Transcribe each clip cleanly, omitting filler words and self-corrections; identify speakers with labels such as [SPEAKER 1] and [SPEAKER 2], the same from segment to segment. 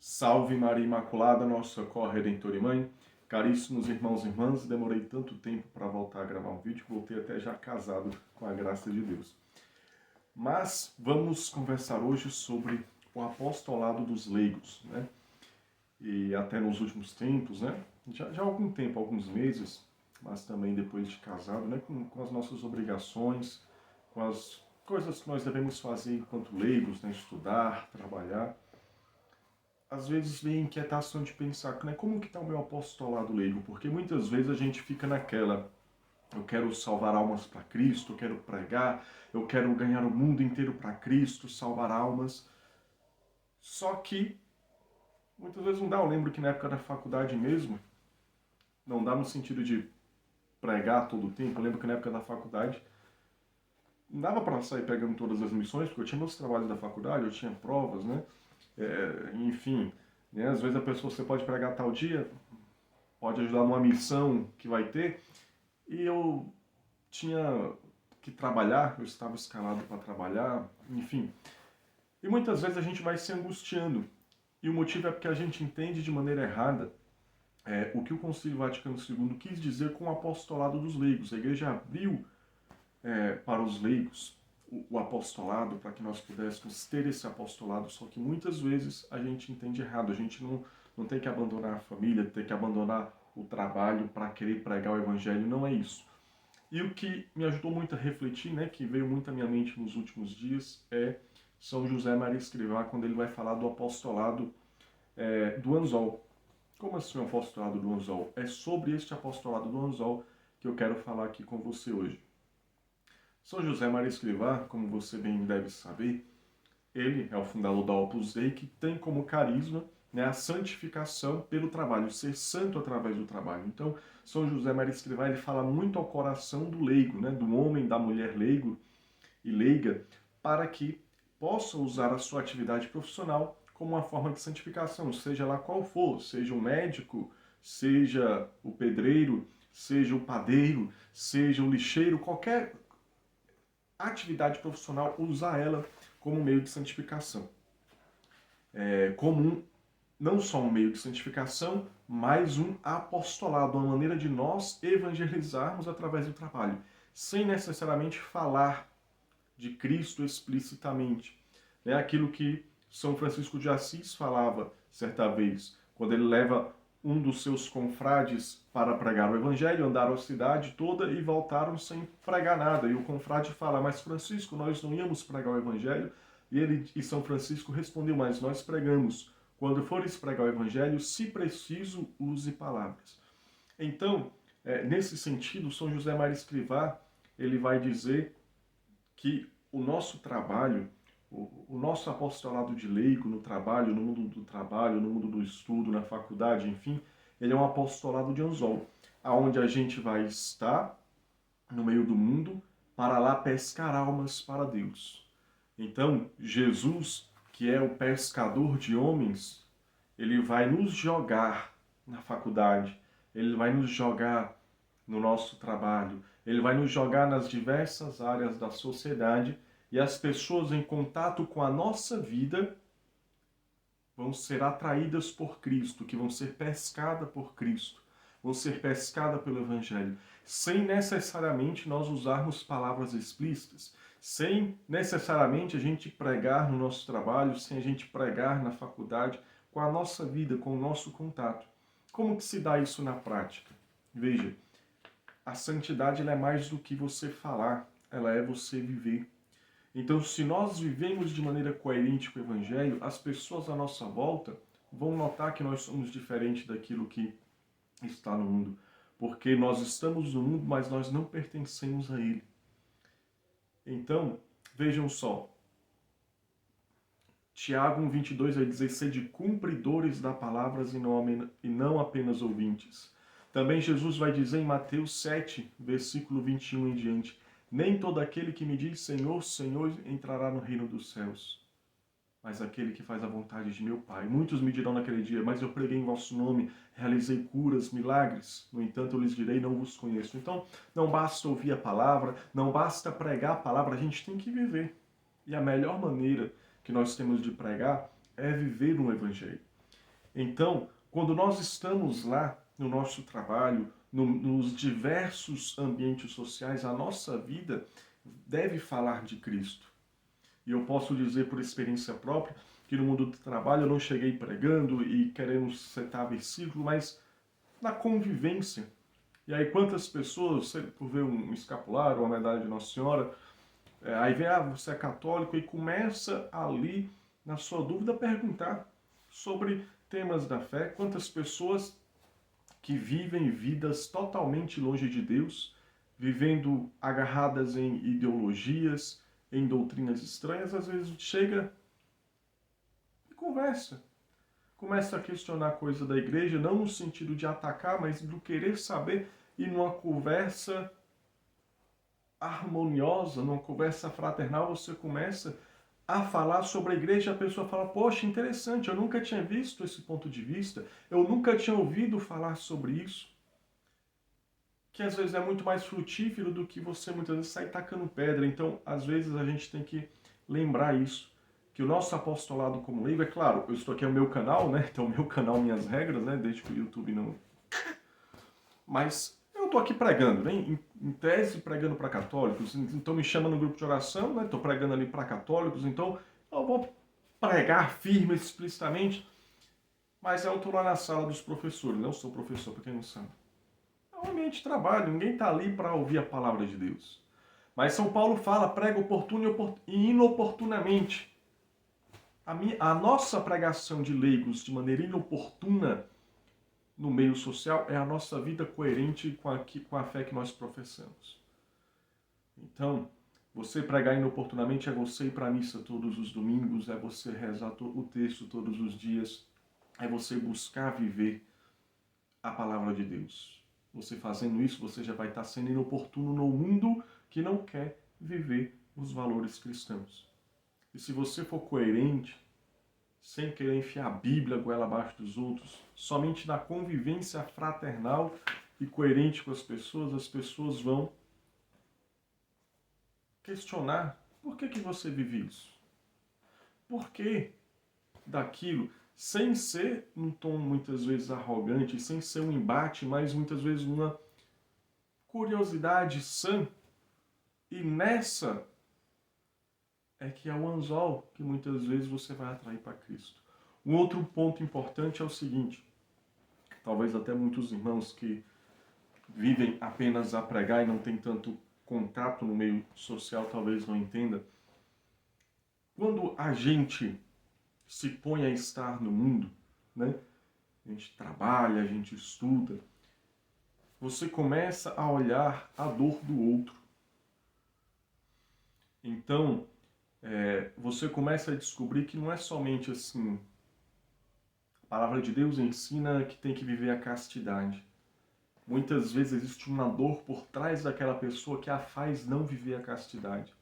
[SPEAKER 1] Salve Maria Imaculada, nossa corredentora e mãe. Caríssimos irmãos e irmãs, demorei tanto tempo para voltar a gravar um vídeo, voltei até já casado com a graça de Deus. Mas vamos conversar hoje sobre o apostolado dos leigos, né? E até nos últimos tempos, né? Já há algum tempo, alguns meses, mas também depois de casado, né? Com as nossas obrigações, com as coisas que nós devemos fazer enquanto leigos, né? Estudar, trabalhar. Às vezes vem a inquietação de pensar, né, como que está o meu apostolado leigo? Porque muitas vezes a gente fica naquela, eu quero salvar almas para Cristo, eu quero pregar, eu quero ganhar o mundo inteiro para Cristo, salvar almas. Só que muitas vezes não dá. Eu lembro que na época da faculdade mesmo, não dá no sentido de pregar todo o tempo. Eu lembro que na época da faculdade não dava para sair pegando todas as missões, porque eu tinha meus trabalhos da faculdade, eu tinha provas, né? Enfim, né? Às vezes a pessoa, você pode pregar tal dia, pode ajudar numa missão que vai ter, e eu tinha que trabalhar, eu estava escalado para trabalhar, enfim. E muitas vezes a gente vai se angustiando, e o motivo é porque a gente entende de maneira errada o que o Concílio Vaticano II quis dizer com o apostolado dos leigos. A igreja abriu para os leigos o apostolado, para que nós pudéssemos ter esse apostolado, só que muitas vezes a gente entende errado, a gente não tem que abandonar a família, tem que abandonar o trabalho para querer pregar o evangelho, não é isso. E o que me ajudou muito a refletir, né, que veio muito à minha mente nos últimos dias, é São José Maria Escrivá, quando ele vai falar do apostolado do anzol. Como assim o apostolado do anzol? É sobre este apostolado do anzol que eu quero falar aqui com você hoje. São José Maria Escrivá, como você bem deve saber, ele é o fundador da Opus Dei, que tem como carisma, né, a santificação pelo trabalho, ser santo através do trabalho. Então, São José Maria Escrivá, ele fala muito ao coração do leigo, né, do homem, da mulher leigo e leiga, para que possa usar a sua atividade profissional como uma forma de santificação, seja lá qual for, seja o médico, seja o pedreiro, seja o padeiro, seja o lixeiro, qualquer atividade profissional, usar ela como meio de santificação. Como não só um meio de santificação, mas um apostolado, uma maneira de nós evangelizarmos através do trabalho, sem necessariamente falar de Cristo explicitamente. É aquilo que São Francisco de Assis falava certa vez, quando ele leva um dos seus confrades para pregar o evangelho, andaram a cidade toda e voltaram sem pregar nada. E o confrade fala, mas Francisco, nós não íamos pregar o evangelho? E São Francisco respondeu, mas nós pregamos. Quando fores pregar o evangelho, se preciso, use palavras. Então, nesse sentido, São José Maria Escrivá, ele vai dizer que o nosso trabalho, o nosso apostolado de leigo no trabalho, no mundo do trabalho, no mundo do estudo, na faculdade, enfim, ele é um apostolado de anzol, aonde a gente vai estar no meio do mundo para lá pescar almas para Deus. Então, Jesus, que é o pescador de homens, ele vai nos jogar na faculdade, ele vai nos jogar no nosso trabalho, ele vai nos jogar nas diversas áreas da sociedade e as pessoas em contato com a nossa vida vão ser atraídas por Cristo, que vão ser pescadas por Cristo, vão ser pescadas pelo Evangelho, sem necessariamente nós usarmos palavras explícitas, sem necessariamente a gente pregar no nosso trabalho, sem a gente pregar na faculdade, com a nossa vida, com o nosso contato. Como que se dá isso na prática? Veja, a santidade ela é mais do que você falar, ela é você viver. Então, se nós vivemos de maneira coerente com o Evangelho, as pessoas à nossa volta vão notar que nós somos diferentes daquilo que está no mundo. Porque nós estamos no mundo, mas nós não pertencemos a ele. Então, vejam só. Tiago 1,22 vai dizer, sede cumpridores da palavra e não apenas ouvintes. Também Jesus vai dizer em Mateus 7, versículo 21 em diante, nem todo aquele que me diz Senhor, Senhor entrará no reino dos céus, mas aquele que faz a vontade de meu Pai. Muitos me dirão naquele dia, mas eu preguei em vosso nome, realizei curas, milagres. No entanto, eu lhes direi, não vos conheço. Então, não basta ouvir a palavra, não basta pregar a palavra, a gente tem que viver. E a melhor maneira que nós temos de pregar é viver no Evangelho. Então, quando nós estamos lá no nosso trabalho, nos diversos ambientes sociais, a nossa vida deve falar de Cristo. E eu posso dizer por experiência própria que no mundo do trabalho eu não cheguei pregando e querendo citar versículo, mas na convivência. E aí quantas pessoas, por ver um escapulário, uma medalha de Nossa Senhora, aí vem, você é católico, e começa ali, na sua dúvida, a perguntar sobre temas da fé. Quantas pessoas que vivem vidas totalmente longe de Deus, vivendo agarradas em ideologias, em doutrinas estranhas, às vezes chega e conversa. Começa a questionar coisa da igreja, não no sentido de atacar, mas do querer saber, e numa conversa harmoniosa, numa conversa fraternal, você começa a falar sobre a igreja, a pessoa fala, poxa, interessante, eu nunca tinha visto esse ponto de vista, eu nunca tinha ouvido falar sobre isso, que às vezes é muito mais frutífero do que você muitas vezes sai tacando pedra. Então, às vezes a gente tem que lembrar isso, que o nosso apostolado como leigo, é claro, eu estou aqui no meu canal, né? Então, meu canal, minhas regras, né? Desde que o YouTube não... Mas eu estou aqui pregando, né? Em tese, pregando para católicos. Então, me chama no grupo de oração, né? Estou pregando ali para católicos, então eu vou pregar firme, explicitamente. Mas eu estou lá na sala dos professores, né? Eu sou professor, para quem não sabe. É um ambiente de trabalho, ninguém está ali para ouvir a palavra de Deus. Mas São Paulo fala, prega oportuno e inoportunamente. A nossa pregação de leigos de maneira inoportuna no meio social é a nossa vida coerente com a fé que nós professamos. Então, você pregar inoportunamente é você ir para a missa todos os domingos, é você rezar o texto todos os dias, é você buscar viver a palavra de Deus. Você fazendo isso, você já vai estar sendo inoportuno no mundo que não quer viver os valores cristãos. E se você for coerente, sem querer enfiar a Bíblia goela abaixo dos outros, somente na convivência fraternal e coerente com as pessoas vão questionar por que você vive isso? Por que daquilo? Sem ser um tom muitas vezes arrogante, sem ser um embate, mas muitas vezes uma curiosidade sã. E nessa é que é o anzol que muitas vezes você vai atrair para Cristo. Um outro ponto importante é o seguinte, talvez até muitos irmãos que vivem apenas a pregar e não tem tanto contato no meio social talvez não entenda. Quando a gente se põe a estar no mundo, né? A gente trabalha, a gente estuda, você começa a olhar a dor do outro. Então, você começa a descobrir que não é somente assim. A palavra de Deus ensina que tem que viver a castidade. Muitas vezes existe uma dor por trás daquela pessoa que a faz não viver a castidade.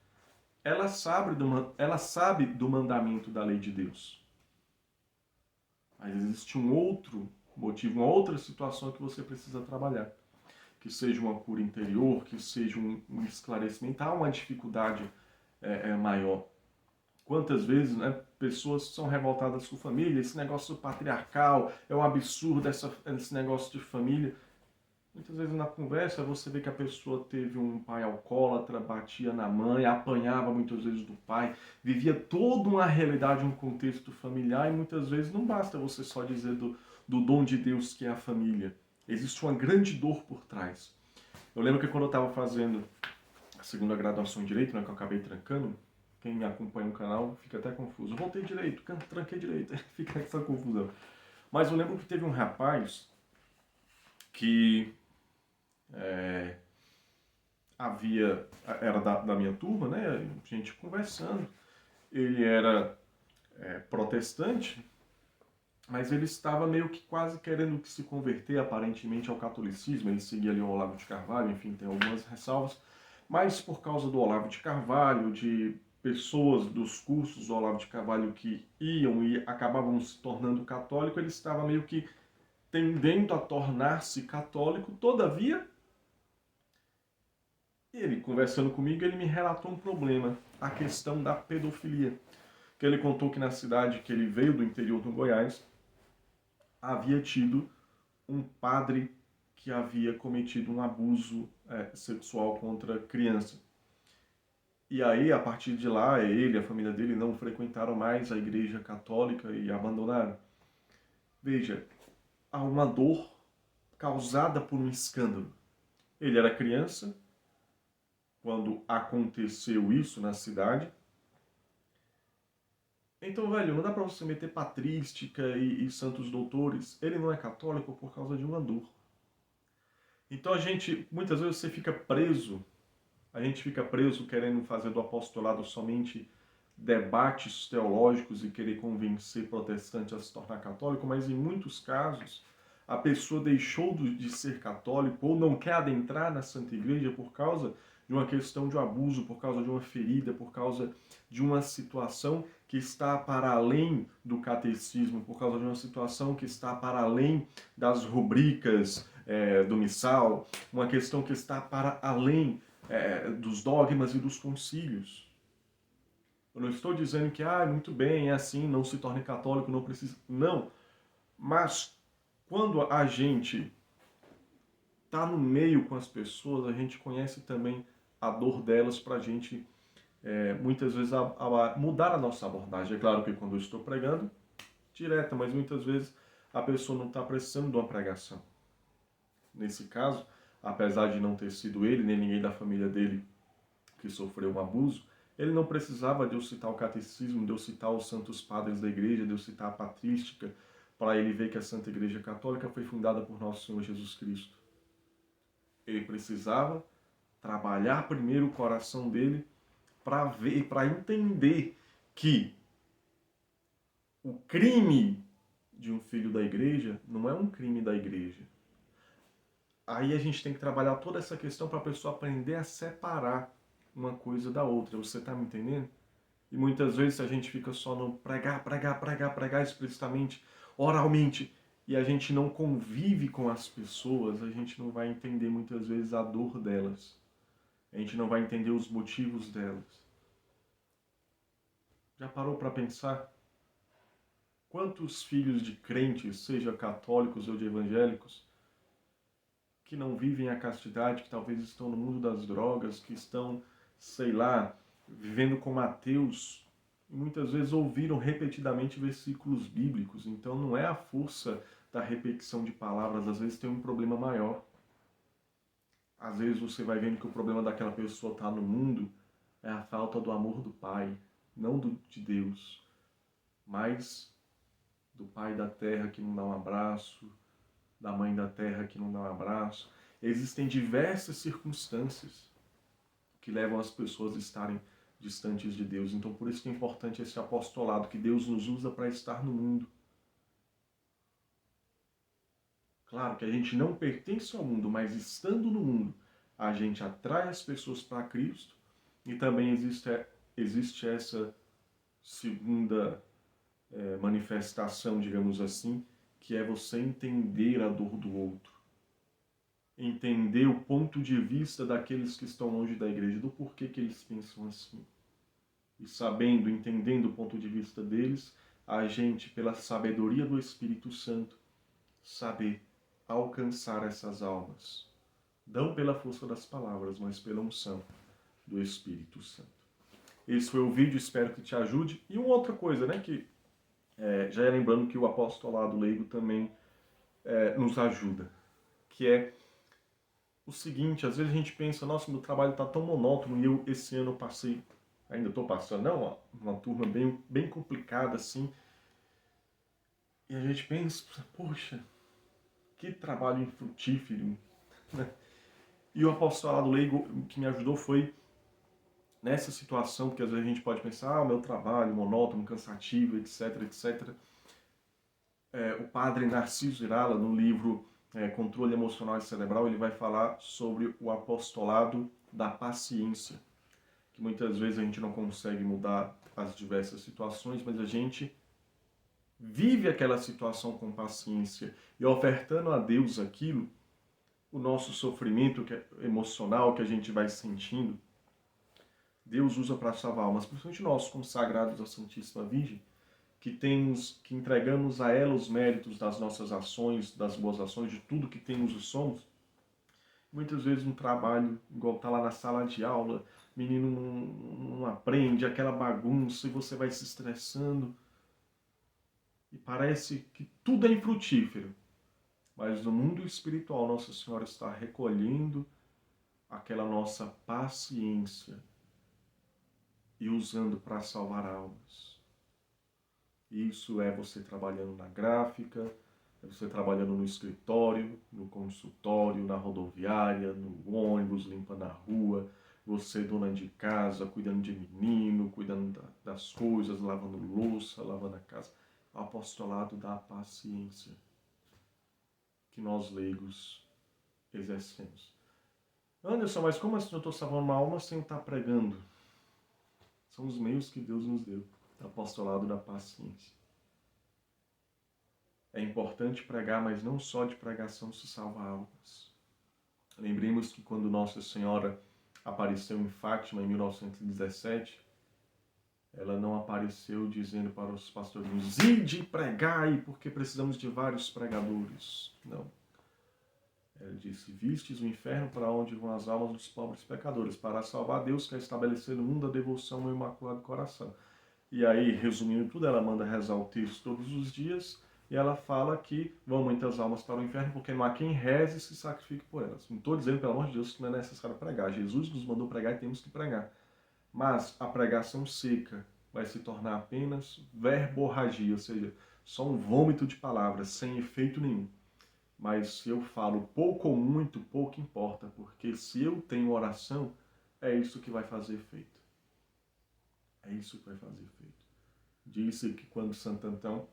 [SPEAKER 1] Ela sabe do mandamento da lei de Deus. Mas existe um outro motivo, uma outra situação que você precisa trabalhar. Que seja uma cura interior, que seja um esclarecimento. Há uma dificuldade maior. Quantas vezes, né, pessoas são revoltadas com família, esse negócio patriarcal, é um absurdo esse negócio de família. Muitas vezes na conversa você vê que a pessoa teve um pai alcoólatra, batia na mãe, apanhava muitas vezes do pai, vivia toda uma realidade, um contexto familiar, e muitas vezes não basta você só dizer do dom de Deus que é a família. Existe uma grande dor por trás. Eu lembro que quando eu estava fazendo a segunda graduação em Direito, né, que eu acabei trancando, quem me acompanha no canal fica até confuso. Eu voltei direito, tranquei direito, fica essa confusão. Mas eu lembro que teve um rapaz que era da minha turma, né, gente conversando. Ele era protestante, mas ele estava meio que quase querendo que se converter aparentemente ao catolicismo. Ele seguia ali o Olavo de Carvalho, enfim, tem algumas ressalvas. Mas por causa do Olavo de Carvalho, de pessoas dos cursos do Olavo de Carvalho que iam e acabavam se tornando católico, ele estava meio que tendendo a tornar-se católico. Todavia, ele conversando comigo, ele me relatou um problema, a questão da pedofilia. Que ele contou que na cidade que ele veio, do interior do Goiás, havia tido um padre que havia cometido um abuso sexual contra criança. E aí, a partir de lá, ele e a família dele não frequentaram mais a igreja católica e abandonaram. Veja, há uma dor causada por um escândalo. Ele era criança quando aconteceu isso na cidade. Então, velho, não dá pra você meter patrística e santos doutores. Ele não é católico por causa de uma dor. Então muitas vezes você fica preso, a gente fica preso querendo fazer do apostolado somente debates teológicos e querer convencer protestante a se tornar católico, mas em muitos casos a pessoa deixou de ser católico ou não quer adentrar na Santa Igreja por causa de uma questão de um abuso, por causa de uma ferida, por causa de uma situação que está para além do catecismo, por causa de uma situação que está para além das rubricas do missal, uma questão que está para além dos dogmas e dos concílios. Eu não estou dizendo que, muito bem, é assim, não se torne católico, não precisa. Não. Mas quando a gente está no meio com as pessoas, a gente conhece também a dor delas para a gente, muitas vezes, mudar a nossa abordagem. É claro que quando eu estou pregando, direta, mas muitas vezes a pessoa não está precisando de uma pregação. Nesse caso, apesar de não ter sido ele, nem ninguém da família dele que sofreu um abuso, ele não precisava de eu citar o catecismo, de eu citar os santos padres da igreja, de eu citar a patrística, para ele ver que a Santa Igreja Católica foi fundada por nosso Senhor Jesus Cristo. Ele precisava trabalhar primeiro o coração dele para ver, para entender que o crime de um filho da igreja não é um crime da igreja. Aí a gente tem que trabalhar toda essa questão para a pessoa aprender a separar uma coisa da outra. Você está me entendendo? E muitas vezes a gente fica só no pregar explicitamente, oralmente, e a gente não convive com as pessoas, a gente não vai entender muitas vezes a dor delas. A gente não vai entender os motivos delas. Já parou para pensar? Quantos filhos de crentes, seja católicos ou de evangélicos, que não vivem a castidade, que talvez estão no mundo das drogas, que estão, sei lá, vivendo como ateus, muitas vezes ouviram repetidamente versículos bíblicos. Então não é a força da repetição de palavras, às vezes tem um problema maior. Às vezes você vai vendo que o problema daquela pessoa está no mundo, é a falta do amor do Pai, não de Deus, mas do Pai da terra que não dá um abraço, da Mãe da terra que não dá um abraço. Existem diversas circunstâncias que levam as pessoas a estarem distantes de Deus. Então, por isso que é importante esse apostolado, que Deus nos usa para estar no mundo. Claro que a gente não pertence ao mundo, mas estando no mundo, a gente atrai as pessoas para Cristo e também existe essa segunda manifestação, digamos assim, que é você entender a dor do outro. Entender o ponto de vista daqueles que estão longe da igreja, do porquê que eles pensam assim. E sabendo, entendendo o ponto de vista deles, a gente, pela sabedoria do Espírito Santo, saber alcançar essas almas. Não pela força das palavras, mas pela unção do Espírito Santo. Esse foi o vídeo, espero que te ajude. E uma outra coisa, né, que já é lembrando que o apostolado leigo também nos ajuda, que é o seguinte: às vezes a gente pensa, nossa, meu trabalho está tão monótono e eu esse ano passei, ainda estou passando, não, uma turma bem complicada assim, e a gente pensa, poxa, que trabalho infrutífero, né? E o apostolado leigo que me ajudou foi nessa situação, porque às vezes a gente pode pensar, o meu trabalho monótono, cansativo, etc, etc. O padre Narciso Irala, no livro Controle Emocional e Cerebral, ele vai falar sobre o apostolado da paciência, que muitas vezes a gente não consegue mudar as diversas situações, mas a gente vive aquela situação com paciência e ofertando a Deus aquilo, o nosso sofrimento emocional que a gente vai sentindo, Deus usa para salvar almas, principalmente nós, consagrados à Santíssima Virgem, que entregamos a ela os méritos das nossas ações, das boas ações, de tudo que temos e somos. Muitas vezes no trabalho, igual tá lá na sala de aula, o menino não aprende, aquela bagunça, e você vai se estressando. E parece que tudo é infrutífero. Mas no mundo espiritual, Nossa Senhora está recolhendo aquela nossa paciência e usando para salvar almas. Isso é você trabalhando na gráfica, é você trabalhando no escritório, no consultório, na rodoviária, no ônibus, limpando a rua, você dona de casa, cuidando de menino, cuidando das coisas, lavando louça, lavando a casa. O apostolado da paciência que nós leigos exercemos. Anderson, mas como assim eu estou salvando uma alma sem estar pregando? São os meios que Deus nos deu. Apostolado da paciência. É importante pregar, mas não só de pregação se salva almas. Lembremos que quando Nossa Senhora apareceu em Fátima em 1917, ela não apareceu dizendo para os pastorinhos: ide e pregai, porque precisamos de vários pregadores. Não. Ela disse: vistes o inferno para onde vão as almas dos pobres pecadores. Para salvar, Deus quer estabelecer no mundo a devoção ao Imaculado Coração. E aí, resumindo tudo, ela manda rezar o texto todos os dias e ela fala que vão muitas almas para o inferno porque não há quem reze e se sacrifique por elas. Não estou dizendo, pelo amor de Deus, que não é necessário pregar. Jesus nos mandou pregar e temos que pregar. Mas a pregação seca vai se tornar apenas verborragia, ou seja, só um vômito de palavras, sem efeito nenhum. Mas se eu falo pouco ou muito, pouco importa, porque se eu tenho oração, é isso que vai fazer efeito. É isso que vai fazer efeito. Disse que quando Santo Antão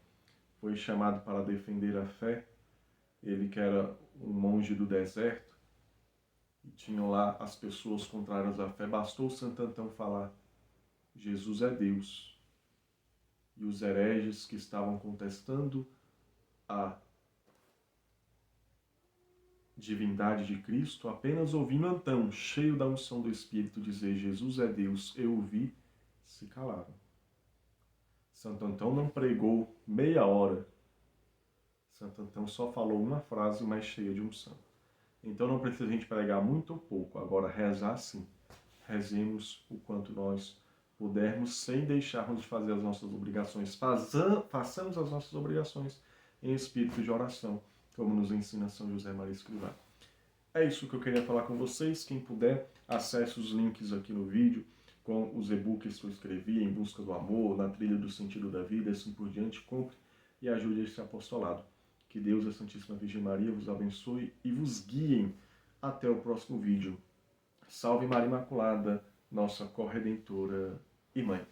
[SPEAKER 1] foi chamado para defender a fé, ele que era um monge do deserto, e tinham lá as pessoas contrárias à fé, bastou Santo Antão falar: Jesus é Deus. E os hereges que estavam contestando a divindade de Cristo, apenas ouvindo Antão, cheio da unção do Espírito, dizer Jesus é Deus, eu o vi, se calaram. Santo Antão não pregou meia hora. Santo Antão só falou uma frase, mais cheia de unção. Então não precisa a gente pregar muito ou pouco, agora rezar sim. Rezemos o quanto nós pudermos, sem deixarmos de fazer as nossas obrigações. Façamos as nossas obrigações em espírito de oração, como nos ensina São José Maria Escrivá. É isso que eu queria falar com vocês. Quem puder, acesse os links aqui no vídeo com os e-books que eu escrevi, Em Busca do Amor, Na Trilha do Sentido da Vida, assim por diante. Compre e ajude esse apostolado. Que Deus e a Santíssima Virgem Maria vos abençoe e vos guiem até o próximo vídeo. Salve Maria Imaculada, nossa corredentora e mãe.